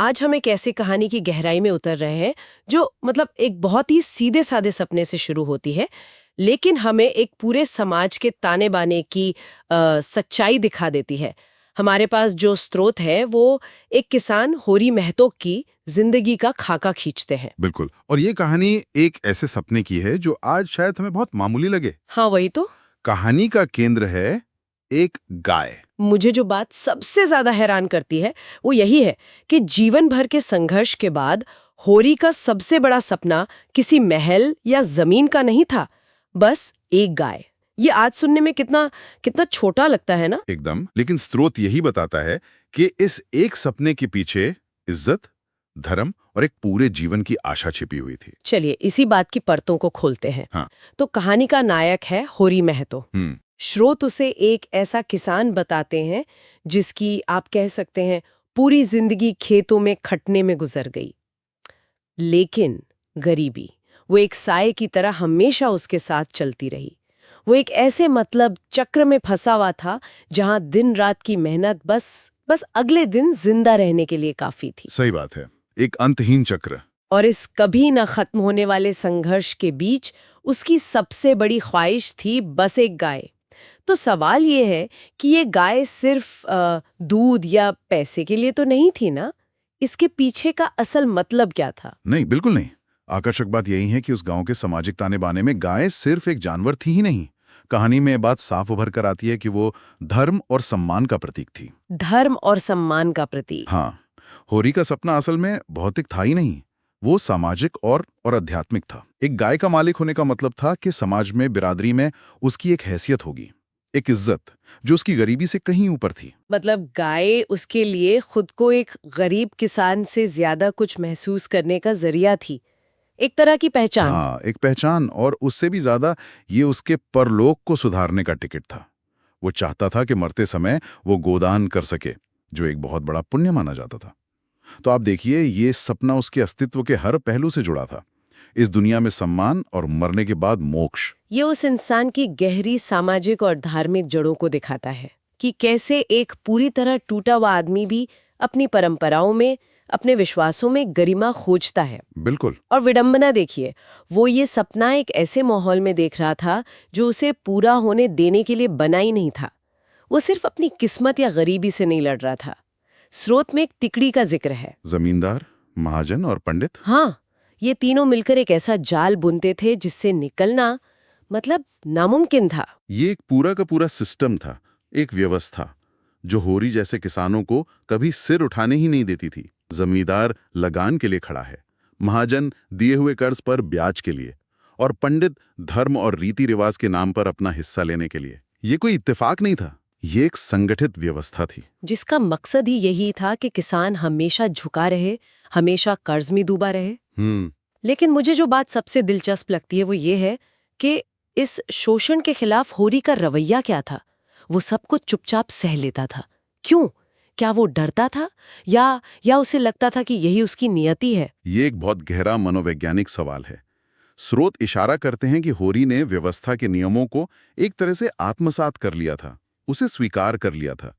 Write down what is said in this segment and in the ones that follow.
आज हम एक ऐसी कहानी की गहराई में उतर रहे हैं जो मतलब एक बहुत ही सीधे साधे सपने से शुरू होती है, लेकिन हमें एक पूरे समाज के ताने बाने की सच्चाई दिखा देती है। हमारे पास जो स्रोत है वो एक किसान होरी महतो की जिंदगी का खाका खींचते हैं। बिल्कुल। और ये कहानी एक ऐसे सपने की है जो आज शायद हमें बहुत मामूली लगे। हाँ, वही तो। कहानी का केंद्र है एक गाय। मुझे जो बात सबसे ज्यादा हैरान करती है वो यही है कि जीवन भर के संघर्ष के बाद होरी का सबसे बड़ा सपना किसी महल या जमीन का नहीं था, बस एक गाय। ये आज सुनने में कितना कितना छोटा लगता है ना। एकदम। लेकिन स्रोत यही बताता है कि इस एक सपने के पीछे इज्जत, धर्म और एक पूरे जीवन की आशा छिपी हुई थी। चलिए इसी बात की परतों को खोलते हैं। हाँ। तो कहानी का नायक है होरी महतो। हम्म। स्रोत उसे एक ऐसा किसान बताते हैं जिसकी आप कह सकते हैं पूरी जिंदगी खेतों में खटने में गुजर गई, लेकिन गरीबी वो एक साए की तरह हमेशा उसके साथ चलती रही। वो एक ऐसे मतलब चक्र में फंसा हुआ था जहां दिन रात की मेहनत बस अगले दिन जिंदा रहने के लिए काफी थी। सही बात है, एक अंतहीन चक्र। और इस कभी न खत्म होने वाले संघर्ष के बीच उसकी सबसे बड़ी ख्वाहिश थी बस एक गाय। तो सवाल ये है कि ये गाय सिर्फ दूध या पैसे के लिए तो नहीं थी ना? इसके पीछे का असल मतलब क्या था? नहीं, बिल्कुल नहीं। आकर्षक बात यही है कि उस गांव के सामाजिक ताने बाने में गाय सिर्फ एक जानवर थी ही नहीं। कहानी में ये बात साफ उभर कर आती है कि वो धर्म और सम्मान का प्रतीक थी। धर्म और सम्मान का प्रतीक। हाँ, होरी का सपना असल में भौतिक था ही नहीं, वो सामाजिक और आध्यात्मिक था। एक गाय का मालिक होने का मतलब था कि समाज में, बिरादरी में उसकी एक हैसियत होगी, एक इज्जत जो उसकी गरीबी से कहीं ऊपर थी। मतलब गाय उसके लिए खुद को एक गरीब किसान से ज्यादा कुछ महसूस करने का जरिया थी, एक तरह की पहचान। हाँ, एक पहचान, और उससे भी ज्यादा ये उसके परलोक को सुधारने का टिकट था। वो चाहता था कि मरते समय वो गोदान कर सके, जो एक बहुत बड़ा पुण्य माना जाता था। तो आप देखिए, ये सपना उसके अस्तित्व के हर पहलू से जुड़ा था। इस दुनिया में सम्मान और मरने के बाद मोक्ष। ये उस इंसान की गहरी सामाजिक और धार्मिक जड़ों को दिखाता है कि कैसे एक पूरी तरह टूटा हुआ आदमी भी अपनी परंपराओं में, अपने विश्वासों में गरिमा खोजता है। बिल्कुल। और विडंबना देखिए, वो ये सपना एक ऐसे माहौल में देख रहा था जो उसे पूरा होने देने के लिए बना ही नहीं था। वो सिर्फ अपनी किस्मत या गरीबी से नहीं लड़ रहा था। स्रोत में एक तिकड़ी का जिक्र है। जमींदार, महाजन और पंडित। हाँ, ये तीनों मिलकर एक ऐसा जाल बुनते थे जिससे निकलना मतलब नामुमकिन था। ये एक पूरा का पूरा सिस्टम था, एक व्यवस्था जो होरी जैसे किसानों को कभी सिर उठाने ही नहीं देती थी। जमींदार लगान के लिए खड़ा है, महाजन दिए हुए कर्ज पर ब्याज के लिए, और पंडित धर्म और रीति रिवाज के नाम पर अपना हिस्सा लेने के लिए। ये कोई इत्तेफाक नहीं था, ये एक संगठित व्यवस्था थी जिसका मकसद ही यही था कि किसान हमेशा झुका रहे, हमेशा कर्ज में डूबा रहे। लेकिन मुझे जो बात सबसे दिलचस्प लगती है वो ये है कि इस शोषण के खिलाफ होरी का रवैया क्या था। वो सब कुछ चुपचाप सह लेता था। क्यों? क्या वो डरता था या उसे लगता था कि यही उसकी नियति है? ये एक बहुत गहरा मनोवैज्ञानिक सवाल है। स्रोत इशारा करते हैं कि होरी ने व्यवस्था के नियमों को एक तरह से आत्मसात कर लिया था, उसे स्वीकार कर लिया था।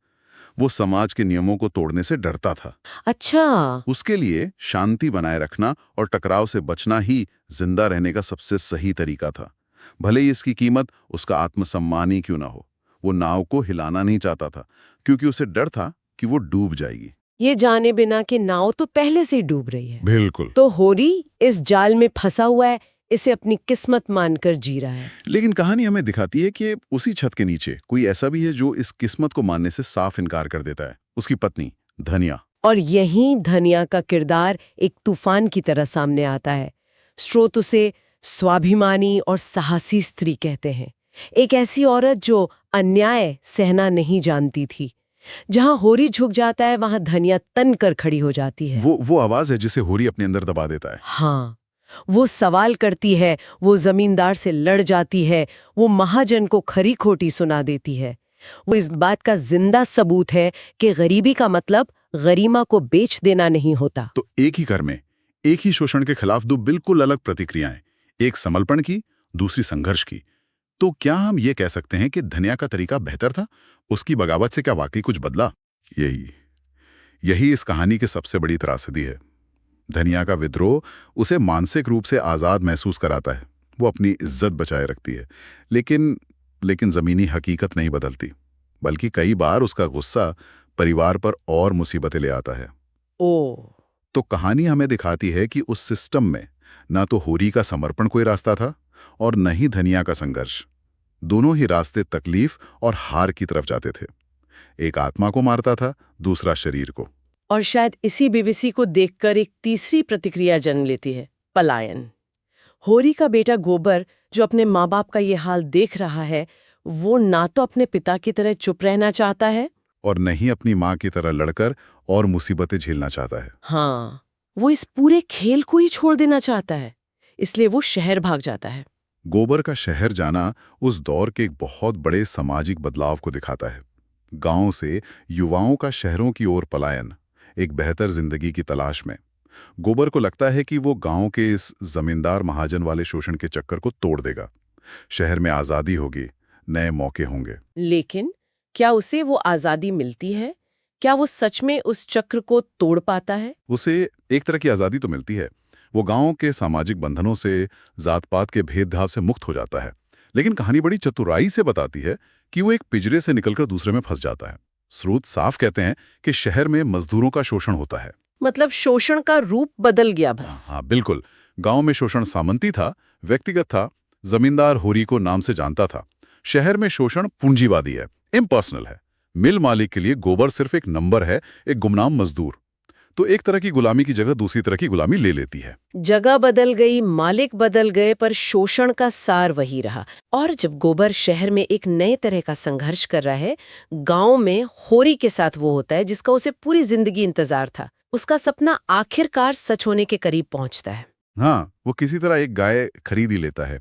वो समाज के नियमों को तोड़ने से डरता था। अच्छा। उसके लिए शांति बनाए रखना और टकराव से बचना ही जिंदा रहने का सबसे सही तरीका था, भले ही इसकी कीमत उसका आत्मसम्मान ही क्यों ना हो। वो नाव को हिलाना नहीं चाहता था, क्योंकि उसे डर था कि वो डूब जाएगी। ये जाने बिना कि नाव तो पहले से ही डूब रही है। बिल्कुल। तो होरी इस जाल में फंसा हुआ है, इसे अपनी किस्मत मानकर जी रहा है। लेकिन कहानी हमें दिखाती है कि उसी छत के नीचे कोई ऐसा भी है जो इस किस्मत को मानने से साफ इनकार कर देता है, उसकी पत्नी धनिया। और यहीं धनिया का किरदार एक तूफान की तरह सामने आता है। स्रोत उसे स्वाभिमानी और साहसी स्त्री कहते हैं। एक ऐसी औरत जो अन्याय सहना नहीं जानती थी। जहां होरी झुक जाता है वहां धनिया तन कर खड़ी हो जाती है। वो आवाज है जिसे होरी अपने अंदर दबा देता है। हाँ, वो सवाल करती है, वो जमींदार से लड़ जाती है, वो महाजन को खरी खोटी सुना देती है। वो इस बात का जिंदा सबूत है कि गरीबी का मतलब गरिमा को बेच देना नहीं होता। तो एक ही घर में एक ही शोषण के खिलाफ दो बिल्कुल अलग प्रतिक्रियाएं, एक समर्पण की, दूसरी संघर्ष की। तो क्या हम ये कह सकते हैं कि धनिया का तरीका बेहतर था? उसकी बगावत से क्या वाकई कुछ बदला? यही यही इस कहानी की सबसे बड़ी त्रासदी है। धनिया का विद्रोह उसे मानसिक रूप से आज़ाद महसूस कराता है। वो अपनी इज्जत बचाए रखती है, लेकिन ज़मीनी हकीकत नहीं बदलती, बल्कि कई बार उसका गुस्सा परिवार पर और मुसीबतें ले आता है। ओह! तो कहानी हमें दिखाती है कि उस सिस्टम में ना तो होरी का समर्पण कोई रास्ता था और न ही धनिया का संघर्ष। दोनों ही रास्ते तकलीफ और हार की तरफ जाते थे। एक आत्मा को मारता था, दूसरा शरीर को। और शायद इसी बीबीसी को देखकर एक तीसरी प्रतिक्रिया जन्म लेती है, पलायन। होरी का बेटा गोबर, जो अपने माँ बाप का ये हाल देख रहा है, वो ना तो अपने पिता की तरह चुप रहना चाहता है और न ही अपनी माँ की तरह लड़कर और मुसीबतें झेलना चाहता है। हाँ, वो इस पूरे खेल को ही छोड़ देना चाहता है। इसलिए वो शहर भाग जाता है। गोबर का शहर जाना उस दौर के एक बहुत बड़े सामाजिक बदलाव को दिखाता है। गांव से युवाओं का शहरों की ओर पलायन, एक बेहतर जिंदगी की तलाश में। गोबर को लगता है कि वो गांव के इस जमींदार महाजन वाले शोषण के चक्कर को तोड़ देगा। शहर में आज़ादी होगी, नए मौके होंगे। लेकिन क्या उसे वो आज़ादी मिलती है? क्या वो सच में उस चक्र को तोड़ पाता है? उसे एक तरह की आज़ादी तो मिलती है। वो गांव के सामाजिक बंधनों से, जात-पात के भेदभाव से मुक्त हो जाता है। लेकिन कहानी बड़ी चतुराई से बताती है कि वो एक पिंजरे से निकलकर दूसरे में फंस जाता है। स्रोत साफ कहते हैं कि शहर में मजदूरों का शोषण होता है। मतलब शोषण का रूप बदल गया बस। हाँ, बिल्कुल। गांव में शोषण सामंती था, व्यक्तिगत था। जमींदार होरी को नाम से जानता था। शहर में शोषण पूंजीवादी है, इम्पर्सनल है। मिल मालिक के लिए गोबर सिर्फ एक नंबर है, एक गुमनाम मजदूर। तो एक तरह की गुलामी की जगह दूसरी तरह की गुलामी ले लेती है। जगह बदल गई, मालिक बदल गए, पर शोषण का सार वही रहा। और जब गोबर शहर में एक नए तरह का संघर्ष कर रहा है, गांव में होरी के साथ वो होता है जिसका उसे पूरी जिंदगी इंतजार था। उसका सपना आखिरकार सच होने के करीब पहुंचता है। हाँ, वो किसी तरह एक गाय खरीद ही लेता है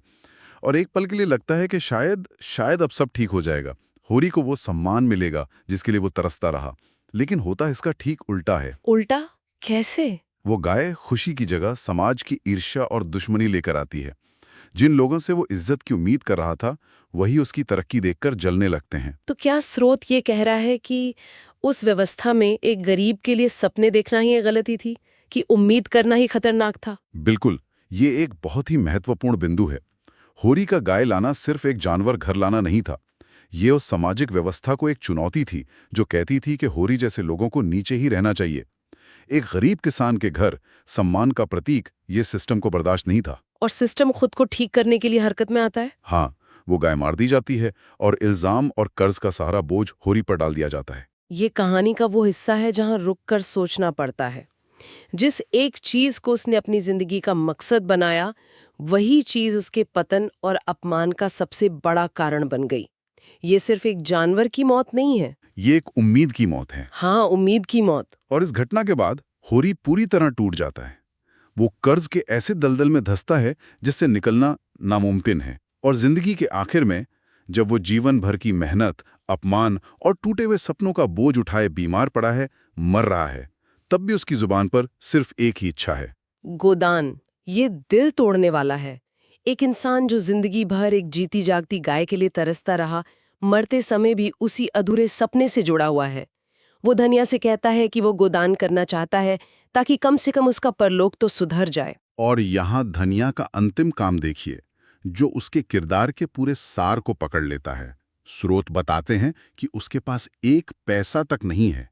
और एक पल के लिए लगता है कि शायद अब सब ठीक हो जाएगा। होरी को वो सम्मान मिलेगा जिसके लिए वो तरसता रहा। लेकिन होता इसका ठीक उल्टा है। उल्टा? कैसे? वो गाय खुशी की जगह समाज की ईर्ष्या और दुश्मनी लेकर आती है। जिन लोगों से वो इज्जत की उम्मीद कर रहा था, वही उसकी तरक्की देखकर जलने लगते हैं। तो क्या स्रोत ये कह रहा है कि उस व्यवस्था में एक गरीब के लिए सपने देखना ही एक गलती थी, कि उम्मीद करना ही खतरनाक था? बिल्कुल, ये एक बहुत ही महत्वपूर्ण बिंदु है। होरी का गाय लाना सिर्फ एक जानवर घर लाना नहीं था। ये उस सामाजिक व्यवस्था को एक चुनौती थी जो कहती थी कि होरी जैसे लोगों को नीचे ही रहना चाहिए। एक गरीब किसान के घर सम्मान का प्रतीक ये सिस्टम को बर्दाश्त नहीं था। और सिस्टम खुद को ठीक करने के लिए हरकत में आता है। हाँ, वो गाय मार दी जाती है और इल्जाम और कर्ज का सारा बोझ होरी पर डाल दिया जाता है। ये कहानी का वो हिस्सा है जहां रुककर सोचना पड़ता है। जिस एक चीज को उसने अपनी जिंदगी का मकसद बनाया, वही चीज उसके पतन और अपमान का सबसे बड़ा कारण बन गई। ये सिर्फ एक जानवर की मौत नहीं है। ये एक उम्मीद की मौत है। हाँ, उम्मीद की मौत। और इस घटना के बाद होरी पूरी तरह टूट जाता है। वो कर्ज के ऐसे दलदल में धंसता है जिससे निकलना नामुमकिन है। और जिंदगी के आखिर में जब वो जीवन भर की मेहनत, अपमान और टूटे हुए सपनों का बोझ उठाए बीमार पड़ा है, मर रहा है, तब भी उसकी जुबान पर सिर्फ एक ही इच्छा है। गोदान। ये दिल तोड़ने वाला है। एक इंसान जो जिंदगी भर एक जीती जागती गाय के लिए तरसता रहा, मरते समय भी उसी अधूरे सपने से जुड़ा हुआ है। वो धनिया से कहता है कि वो गोदान करना चाहता है ताकि कम से कम उसका परलोक तो सुधर जाए। और यहाँ धनिया का अंतिम काम देखिए, जो उसके किरदार के पूरे सार को पकड़ लेता है। स्रोत बताते हैं कि उसके पास एक पैसा तक नहीं है,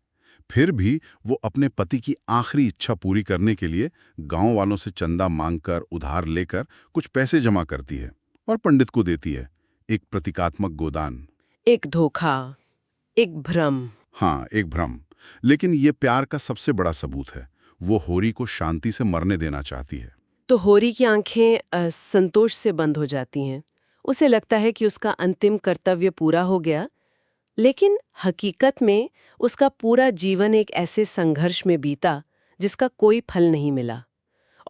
फिर भी वो अपने पति की आखिरी इच्छा पूरी करने के लिए गांव वालों से चंदा मांगकर, उधार लेकर कुछ पैसे जमा करती है और पंडित को देती है। एक प्रतीकात्मक गोदान। एक धोखा, एक भ्रम। हाँ, एक भ्रम। लेकिन ये प्यार का सबसे बड़ा सबूत है। वो होरी को शांति से मरने देना चाहती है। तो होरी की आंखें संतोष से बंद हो जाती हैं। उसे लगता है कि उसका अंतिम कर्तव्य पूरा हो गया। लेकिन हकीकत में उसका पूरा जीवन एक ऐसे संघर्ष में बीता जिसका कोई फल नहीं मिला।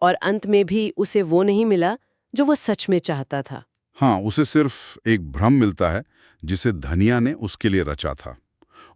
और अंत में भी उसे वो नहीं मिला जो वो सच में चाहता था। हाँ, उसे सिर्फ एक भ्रम मिलता है जिसे धनिया ने उसके लिए रचा था।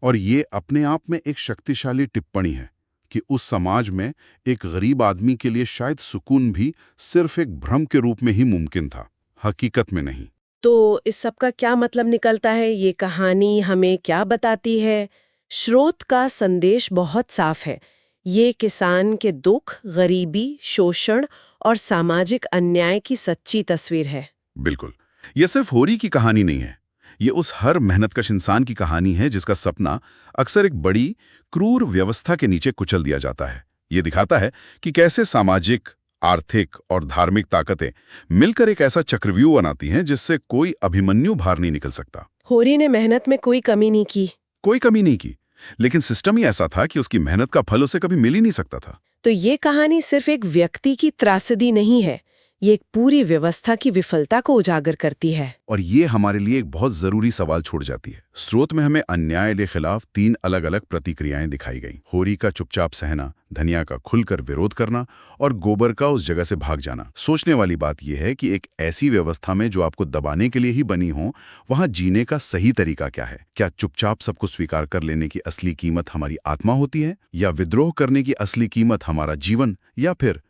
और ये अपने आप में एक शक्तिशाली टिप्पणी है कि उस समाज में एक गरीब आदमी के लिए शायद सुकून भी सिर्फ एक भ्रम के रूप में ही मुमकिन था, हकीकत में नहीं। तो इस सब का क्या मतलब निकलता है? ये कहानी हमें क्या बताती है? स्रोत का संदेश बहुत साफ है। ये किसान के दुख, गरीबी, शोषण और सामाजिक अन्याय की सच्ची तस्वीर है। बिल्कुल। ये सिर्फ होरी की कहानी नहीं है। ये उस हर मेहनतकश इंसान की कहानी है जिसका सपना अक्सर एक बड़ी, क्रूर व्यवस्था के नीचे कुचल दिया जाता है। ये दिखाता है कि कैसे सामाजिक, आर्थिक और धार्मिक ताकतें मिलकर एक ऐसा चक्रव्यूह बनाती हैं जिससे कोई अभिमन्यु बाहर नहीं निकल सकता। होरी ने मेहनत में कोई कमी नहीं की। कोई कमी नहीं की, लेकिन सिस्टम ही ऐसा था कि उसकी मेहनत का फल उसे कभी मिल ही नहीं सकता था। तो ये कहानी सिर्फ एक व्यक्ति की त्रासदी नहीं है, ये एक पूरी व्यवस्था की विफलता को उजागर करती है। और ये हमारे लिए एक बहुत जरूरी सवाल छोड़ जाती है। स्रोत में हमें अन्याय के खिलाफ 3 अलग-अलग प्रतिक्रियाएं दिखाई गई। होरी का चुपचाप सहना, धनिया का खुलकर विरोध करना और गोबर का उस जगह से भाग जाना। सोचने वाली बात यह है कि एक ऐसी व्यवस्था में जो आपको दबाने के लिए ही बनी हो, वहां जीने का सही तरीका क्या है? क्या चुपचाप सबको स्वीकार कर लेने की असली कीमत हमारी आत्मा होती है, या विद्रोह करने की असली कीमत हमारा जीवन, या फिर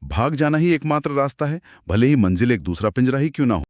भाग जाना ही एकमात्र रास्ता है, भले ही मंजिल एक दूसरा पिंजरा ही क्यों ना हो?